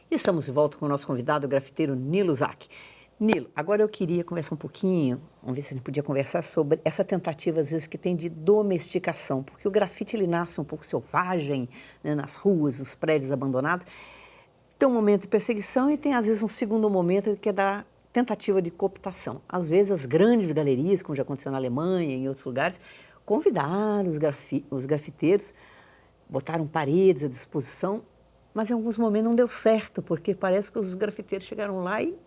Estamos de volta com o nosso convidado, o grafiteiro Nilo Zak. Nilo, agora eu queria conversar um pouquinho, vamos ver se a gente podia conversar sobre essa tentativa, às vezes, que tem de domesticação, porque o grafite, ele nasce um pouco selvagem, né, nas ruas, nos prédios abandonados. Tem um momento de perseguição e tem, às vezes, um segundo momento que é da tentativa de cooptação. Às vezes, as grandes galerias, como já aconteceu na Alemanha e em outros lugares, convidaram os grafiteiros, botaram paredes à disposição, mas em alguns momentos não deu certo, porque parece que os grafiteiros chegaram lá e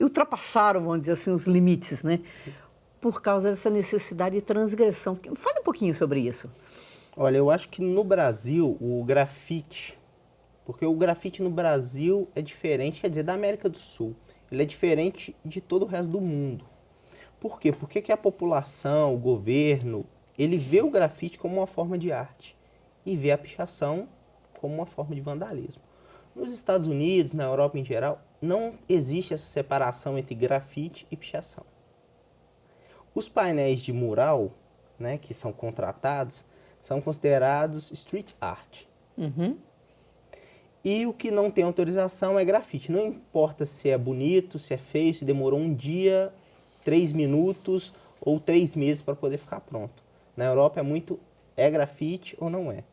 ultrapassaram, vamos dizer assim, os limites, né? Sim. Por causa dessa necessidade de transgressão. Fale um pouquinho sobre isso. Olha, eu acho que no Brasil, o grafite, porque o grafite no Brasil é diferente, quer dizer, da América do Sul, ele é diferente de todo o resto do mundo. Por quê? Porque que a população, o governo, ele vê o grafite como uma forma de arte e vê a pichação como uma forma de vandalismo. Nos Estados Unidos, na Europa em geral, não existe essa separação entre grafite e pichação. Os painéis de mural, né, que são contratados, são considerados street art. Uhum. E o que não tem autorização é grafite. Não importa se é bonito, se é feio, se demorou um dia, 3 minutos ou 3 meses para poder ficar pronto. Na Europa é grafite ou não é.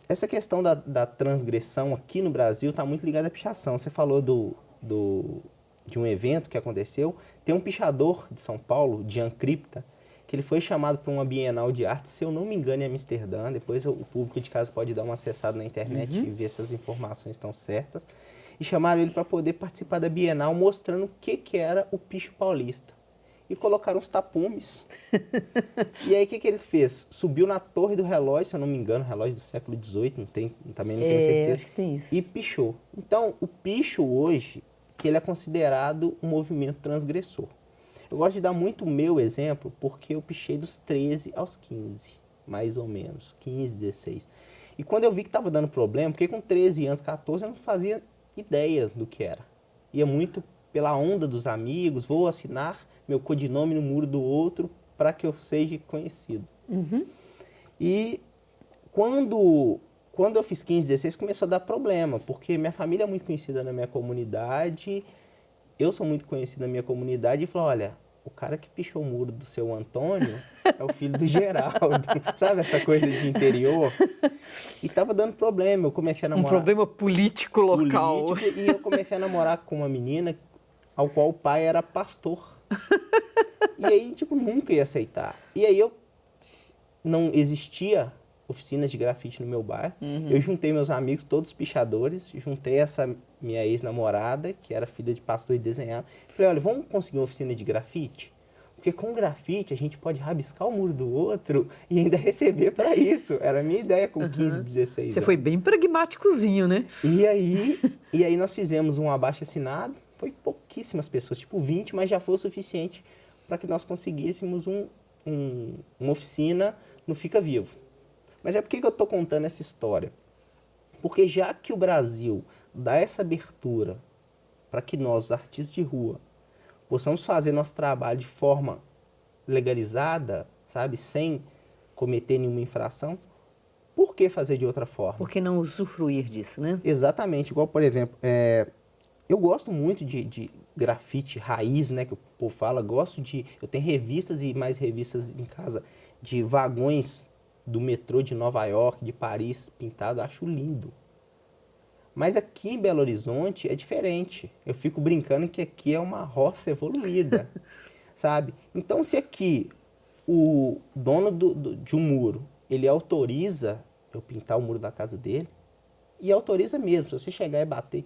Essa questão da transgressão aqui no Brasil está muito ligada à pichação. Você falou de um evento que aconteceu. Tem um pichador de São Paulo, Jan Cripta, que ele foi chamado para uma Bienal de Arte, se eu não me engano, em Amsterdã. Depois o público de casa pode dar uma acessada na internet e ver se as informações estão certas. E chamaram ele para poder participar da Bienal, mostrando o que era o picho paulista. E colocaram os tapumes. E aí, o que ele fez? Subiu na torre do relógio, se eu não me engano, relógio do século XVIII, também não tenho certeza. Acho que tem isso. E pichou. Então, o picho hoje, que ele é considerado um movimento transgressor. Eu gosto de dar muito o meu exemplo, porque eu pichei dos 13 aos 15, mais ou menos, 15, 16. E quando eu vi que estava dando problema, porque com 13 anos, 14, eu não fazia ideia do que era. Ia muito pela onda dos amigos, vou assinar meu codinome no muro do outro para que eu seja conhecido. Uhum. E quando eu fiz 15, 16, começou a dar problema, porque minha família é muito conhecida na minha comunidade, eu sou muito conhecido na minha comunidade, e falou, olha, o cara que pichou o muro do seu Antônio é o filho do Geraldo, sabe essa coisa de interior? E tava dando problema, eu comecei a namorar... Um problema político local. E eu comecei a namorar com uma menina ao qual o pai era pastor. E aí, tipo, nunca ia aceitar. E aí não existia oficinas de grafite no meu bairro. Eu juntei meus amigos, todos pichadores, juntei essa minha ex-namorada, que era filha de pastor e desenhava. Falei, olha, vamos conseguir uma oficina de grafite? Porque com grafite a gente pode rabiscar o muro do outro e ainda receber para isso. Era a minha ideia com 15, 16 anos. Você foi bem pragmáticozinho, né? E aí nós fizemos um abaixo-assinado. Foi pouquíssimas pessoas, tipo 20, mas já foi o suficiente para que nós conseguíssemos uma oficina no Fica Vivo. Mas por que eu estou contando essa história? Porque já que o Brasil dá essa abertura para que nós, os artistas de rua, possamos fazer nosso trabalho de forma legalizada, sabe, sem cometer nenhuma infração, por que fazer de outra forma? Por que não usufruir disso, né? Exatamente, igual, por exemplo, eu gosto muito de grafite raiz, né, que o povo fala, eu tenho revistas e mais revistas em casa de vagões do metrô de Nova York, de Paris, pintado, acho lindo. Mas aqui em Belo Horizonte é diferente. Eu fico brincando que aqui é uma roça evoluída, sabe? Então, se aqui o dono de um muro, ele autoriza eu pintar o muro da casa dele, e autoriza mesmo, se você chegar e bater,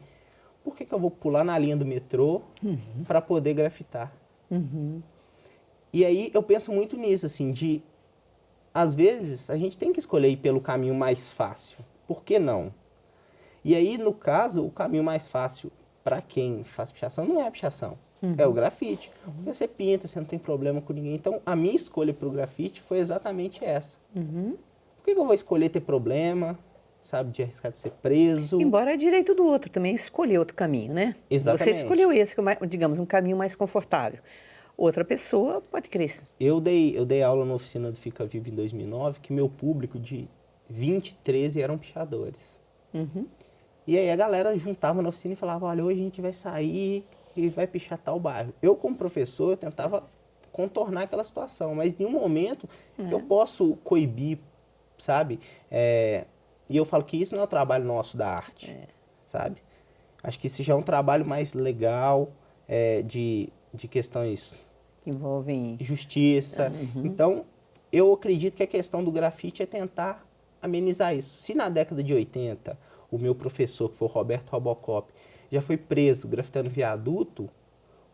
por que eu vou pular na linha do metrô para poder grafitar? E aí eu penso muito nisso, assim, às vezes a gente tem que escolher ir pelo caminho mais fácil. Por que não? E aí, no caso, o caminho mais fácil para quem faz pichação não é a pichação, é o grafite. Porque você pinta, você não tem problema com ninguém. Então, a minha escolha para o grafite foi exatamente essa. Por que eu vou escolher ter problema, sabe, de arriscar de ser preso? Embora é direito do outro também escolher outro caminho, né? Exatamente. Você escolheu esse, que é, digamos, um caminho mais confortável. Outra pessoa pode crer. Eu dei aula na oficina do Fica Vivo em 2009, que meu público de 20, 13 eram pichadores. E aí a galera juntava na oficina e falava, olha, hoje a gente vai sair e vai pichar tal bairro. Eu, como professor, eu tentava contornar aquela situação, mas em um momento eu posso coibir, sabe? E eu falo que isso não é o trabalho nosso da arte, sabe? Acho que isso já é um trabalho mais legal, de questões Envolvem. justiça. Então, eu acredito que a questão do grafite é tentar amenizar isso. Se na década de 80, o meu professor, que foi o Roberto Robocop, já foi preso grafitando viaduto,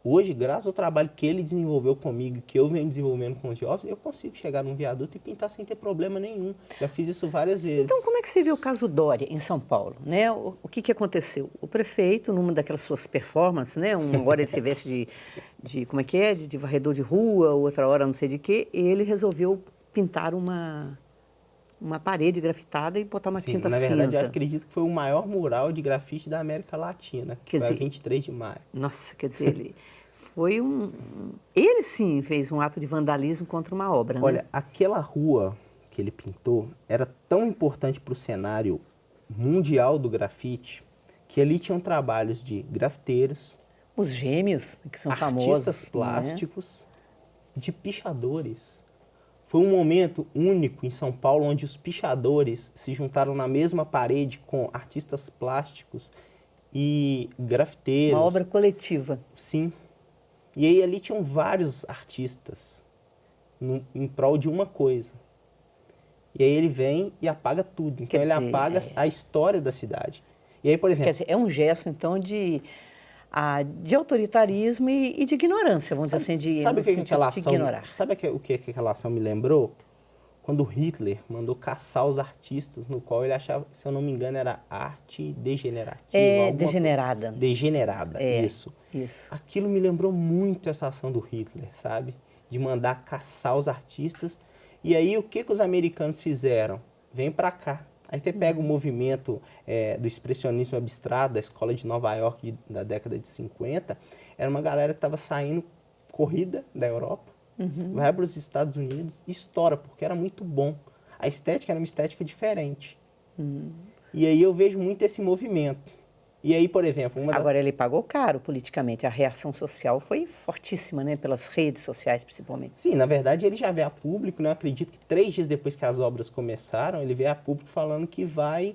hoje, graças ao trabalho que ele desenvolveu comigo, que eu venho desenvolvendo com os jovens, eu consigo chegar num viaduto e pintar sem ter problema nenhum. Já fiz isso várias vezes. Então, como é que você vê o caso Dória em São Paulo? Né? O que aconteceu? O prefeito, numa daquelas suas performances, né? Agora ele se veste de como é que é? De varredor de rua, outra hora não sei de quê, ele resolveu pintar uma parede grafitada e botar uma Sim, tinta na verdade, eu cinza. acredito que foi o maior mural de grafite da América Latina, que Quer foi a dizer, 23 de maio. Nossa, quer dizer, ele foi Ele sim fez um ato de vandalismo contra uma obra, Olha, né? aquela rua que ele pintou era tão importante para o cenário mundial do grafite que ali tinham trabalhos de grafiteiros, Os gêmeos, que são artistas famosos, né? plásticos, de pichadores. Foi um momento único em São Paulo onde os pichadores se juntaram na mesma parede com artistas plásticos e grafiteiros. Uma obra coletiva. Sim. E aí ali tinham vários artistas em prol de uma coisa. E aí ele vem e apaga tudo. Então Quer ele dizer, apaga a história da cidade. E aí, por Quer exemplo, dizer, é um gesto, então, de autoritarismo e de ignorância, vamos dizer assim, sabe no o que sentido aquela de ação, ignorar. sabe o que aquela ação me lembrou? Quando Hitler mandou caçar os artistas, no qual ele achava, se eu não me engano, era arte degenerativa. Degenerada. Degenerada, isso. Isso. Aquilo me lembrou muito essa ação do Hitler, sabe? De mandar caçar os artistas. E aí, o que os americanos fizeram? Vem pra cá. Aí você pega o movimento do expressionismo abstrato da escola de Nova York da década de 50. Era uma galera que estava saindo corrida da Europa, vai para os Estados Unidos e estoura, porque era muito bom. A estética era uma estética diferente. E aí eu vejo muito esse movimento. E aí, por exemplo... Agora, ele pagou caro politicamente. A reação social foi fortíssima, né? Pelas redes sociais, principalmente. Sim, na verdade ele já veio a público, né? Eu acredito que 3 dias depois que as obras começaram, ele veio a público falando que vai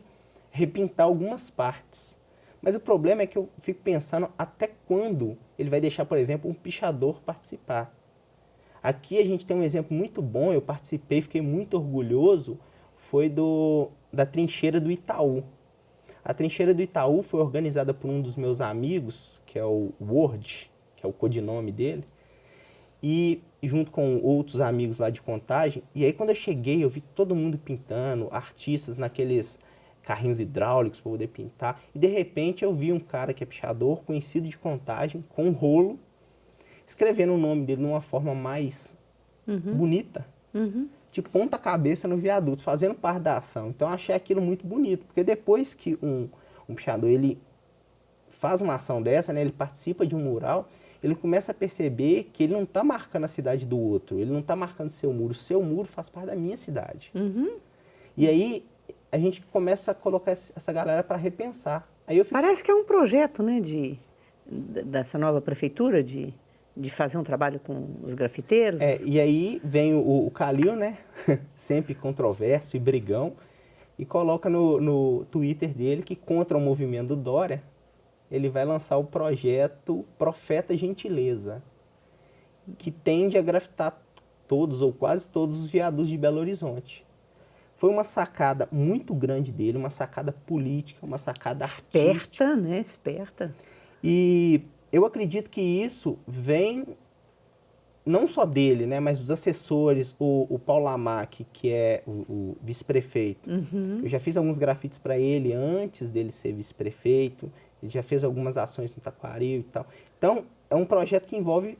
repintar algumas partes. Mas o problema é que eu fico pensando até quando ele vai deixar, por exemplo, um pichador participar. Aqui a gente tem um exemplo muito bom, eu participei, fiquei muito orgulhoso, foi da trincheira do Itaú. A trincheira do Itaú foi organizada por um dos meus amigos, que é o Word, que é o codinome dele, e junto com outros amigos lá de Contagem. E aí quando eu cheguei, eu vi todo mundo pintando, artistas naqueles carrinhos hidráulicos para poder pintar. E de repente eu vi um cara que é pichador, conhecido de Contagem, com um rolo, escrevendo o nome dele de uma forma mais bonita, de ponta cabeça no viaduto, fazendo parte da ação. Então eu achei aquilo muito bonito, porque depois que um pichador ele faz uma ação dessa, né, ele participa de um mural, ele começa a perceber que ele não está marcando a cidade do outro, ele não está marcando o seu muro faz parte da minha cidade. E aí a gente começa a colocar essa galera para repensar. Aí eu fico... Parece que é um projeto, né, dessa nova prefeitura de fazer um trabalho com os grafiteiros. E aí vem o Calil, né, sempre controverso e brigão, e coloca no Twitter dele que contra o movimento do Dória, ele vai lançar o projeto Profeta Gentileza, que tende a grafitar todos ou quase todos os viadutos de Belo Horizonte. Foi uma sacada muito grande dele, uma sacada política, uma sacada artística. Esperta, né? Esperta. E eu acredito que isso vem não só dele, né, mas dos assessores, o Paulo Lamac, que é o vice-prefeito. Eu já fiz alguns grafites para ele antes dele ser vice-prefeito, ele já fez algumas ações no Taquaril e tal. Então, é um projeto que envolve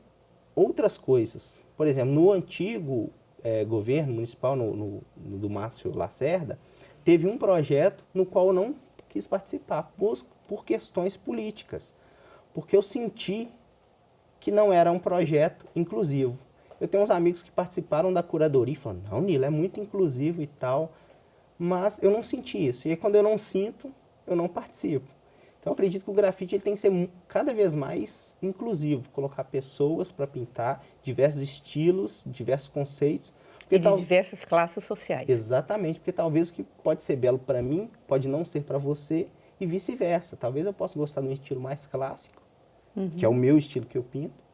outras coisas. Por exemplo, no antigo governo municipal, do Márcio Lacerda, teve um projeto no qual eu não quis participar, por questões políticas. Porque eu senti que não era um projeto inclusivo. Eu tenho uns amigos que participaram da curadoria e falaram, não, Nilo, é muito inclusivo e tal, mas eu não senti isso. E aí, quando eu não sinto, eu não participo. Então, eu acredito que o grafite ele tem que ser cada vez mais inclusivo, colocar pessoas para pintar, diversos estilos, diversos conceitos. E de diversas classes sociais. Exatamente, porque talvez o que pode ser belo para mim pode não ser para você e vice-versa. Talvez eu possa gostar de um estilo mais clássico, que é o meu estilo que eu pinto,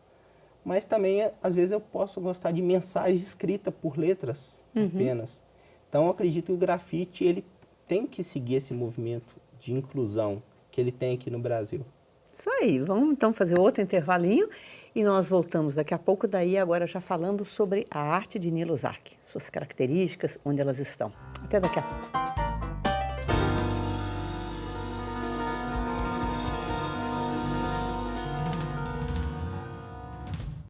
mas também, às vezes, eu posso gostar de mensagens escritas por letras apenas. Então, eu acredito que o grafite ele tem que seguir esse movimento de inclusão que ele tem aqui no Brasil. Isso aí, vamos então fazer outro intervalinho e nós voltamos daqui a pouco, daí agora já falando sobre a arte de Nilo Zak, suas características, onde elas estão. Até daqui a pouco.